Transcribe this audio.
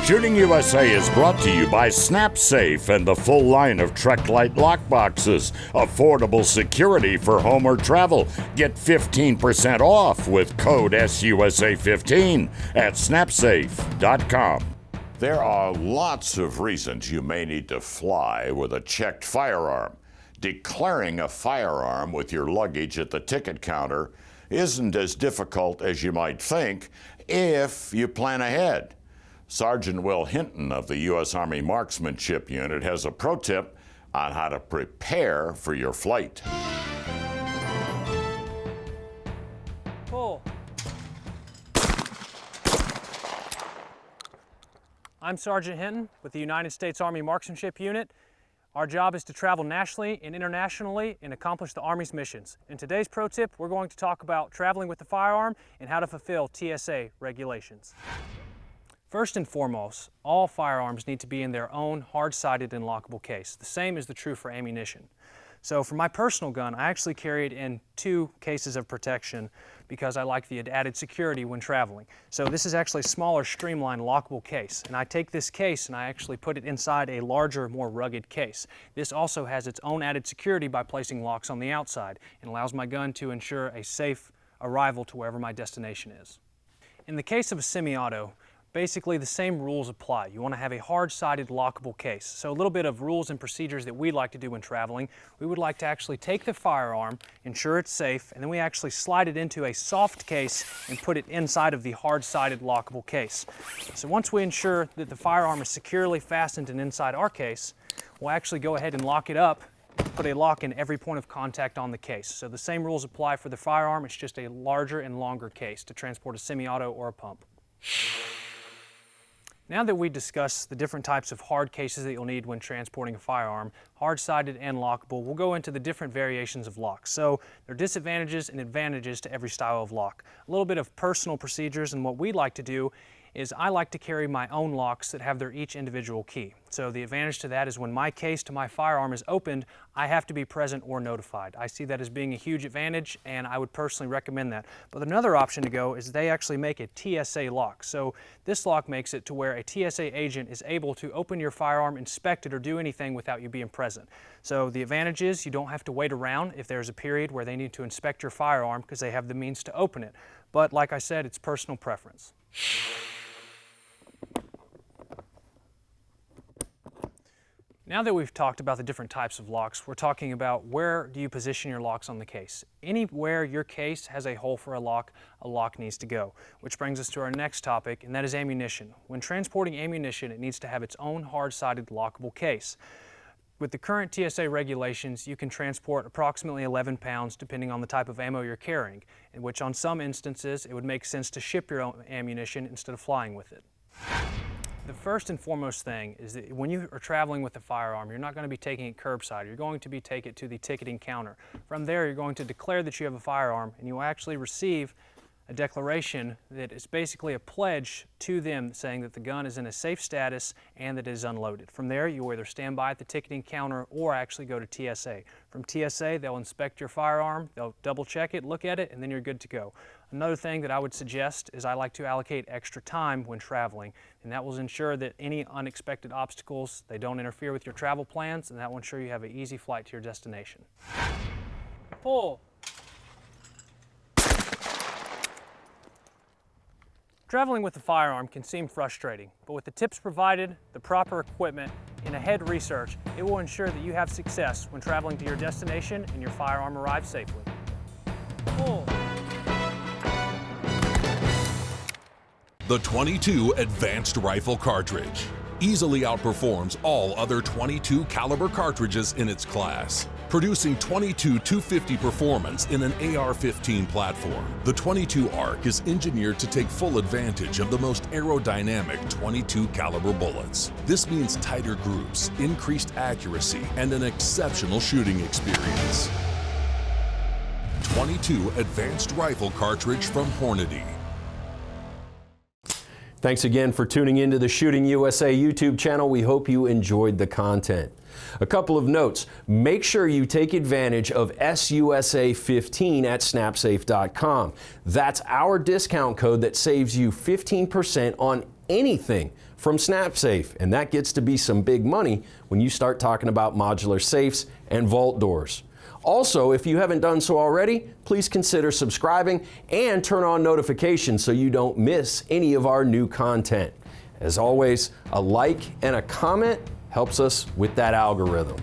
Shooting USA is brought to you by SnapSafe and the full line of Trek-Lite lockboxes. Affordable security for home or travel. Get 15% off with code SUSA15 at snapsafe.com. There are lots of reasons you may need to fly with a checked firearm. Declaring a firearm with your luggage at the ticket counter isn't as difficult as you might think if you plan ahead. Sergeant Will Hinton of the U.S. Army Marksmanship Unit has a pro tip on how to prepare for your flight. Pull. I'm Sergeant Hinton with the United States Army Marksmanship Unit. Our job is to travel nationally and internationally and accomplish the Army's missions. In today's pro tip, we're going to talk about traveling with the firearm and how to fulfill TSA regulations. First and foremost, all firearms need to be in their own hard-sided and lockable case. The same is true for ammunition. So for my personal gun, I actually carry it in 2 cases of protection because I like the added security when traveling. So this is actually a smaller, streamlined, lockable case. And I take this case and I actually put it inside a larger, more rugged case. This also has its own added security by placing locks on the outside and allows my gun to ensure a safe arrival to wherever my destination is. In the case of a semi-auto, basically the same rules apply. You want to have a hard-sided lockable case. So a little bit of rules and procedures that we like to do when traveling. We would like to actually take the firearm, ensure it's safe, and then we actually slide it into a soft case and put it inside of the hard-sided lockable case. So once we ensure that the firearm is securely fastened and inside our case, we'll actually go ahead and lock it up, put a lock in every point of contact on the case. So the same rules apply for the firearm, it's just a larger and longer case to transport a semi-auto or a pump. Now that we discussed the different types of hard cases that you'll need when transporting a firearm, hard-sided and lockable, we'll go into the different variations of locks. So there are disadvantages and advantages to every style of lock. A little bit of personal procedures, and what we like to do is I like to carry my own locks that have their each individual key. So the advantage to that is when my case to my firearm is opened, I have to be present or notified. I see that as being a huge advantage, and I would personally recommend that. But another option to go is they actually make a TSA lock. So this lock makes it to where a TSA agent is able to open your firearm, inspect it, or do anything without you being present. So the advantage is you don't have to wait around if there's a period where they need to inspect your firearm because they have the means to open it. But like I said, it's personal preference. Now that we've talked about the different types of locks, we're talking about where do you position your locks on the case. Anywhere your case has a hole for a lock needs to go. Which brings us to our next topic, and that is ammunition. When transporting ammunition, it needs to have its own hard-sided lockable case. With the current TSA regulations, you can transport approximately 11 pounds depending on the type of ammo you're carrying, in which on some instances it would make sense to ship your own ammunition instead of flying with it. The first and foremost thing is that when you are traveling with a firearm, you're not going to be taking it curbside. You're going to be taking it to the ticketing counter. From there, you're going to declare that you have a firearm, and you will actually receive a declaration that is basically a pledge to them saying that the gun is in a safe status and that it is unloaded. From there, you either stand by at the ticketing counter or actually go to TSA. From TSA, they'll inspect your firearm, they'll double check it, look at it, and then you're good to go. Another thing that I would suggest is I like to allocate extra time when traveling, and that will ensure that any unexpected obstacles, they don't interfere with your travel plans, and that will ensure you have an easy flight to your destination. Pull. Traveling with a firearm can seem frustrating, but with the tips provided, the proper equipment, and ahead research, it will ensure that you have success when traveling to your destination and your firearm arrives safely. Pull. The .22 Advanced Rifle Cartridge easily outperforms all other .22 caliber cartridges in its class, producing .22-250 performance in an AR-15 platform. The .22 ARC is engineered to take full advantage of the most aerodynamic .22 caliber bullets. This means tighter groups, increased accuracy, and an exceptional shooting experience. .22 Advanced Rifle Cartridge from Hornady. Thanks again for tuning into the Shooting USA YouTube channel. We hope you enjoyed the content. A couple of notes. Make sure you take advantage of SUSA15 at snapsafe.com. That's our discount code that saves you 15% on anything from SnapSafe, and that gets to be some big money when you start talking about modular safes and vault doors. Also, if you haven't done so already, please consider subscribing and turn on notifications so you don't miss any of our new content. As always, a like and a comment helps us with that algorithm.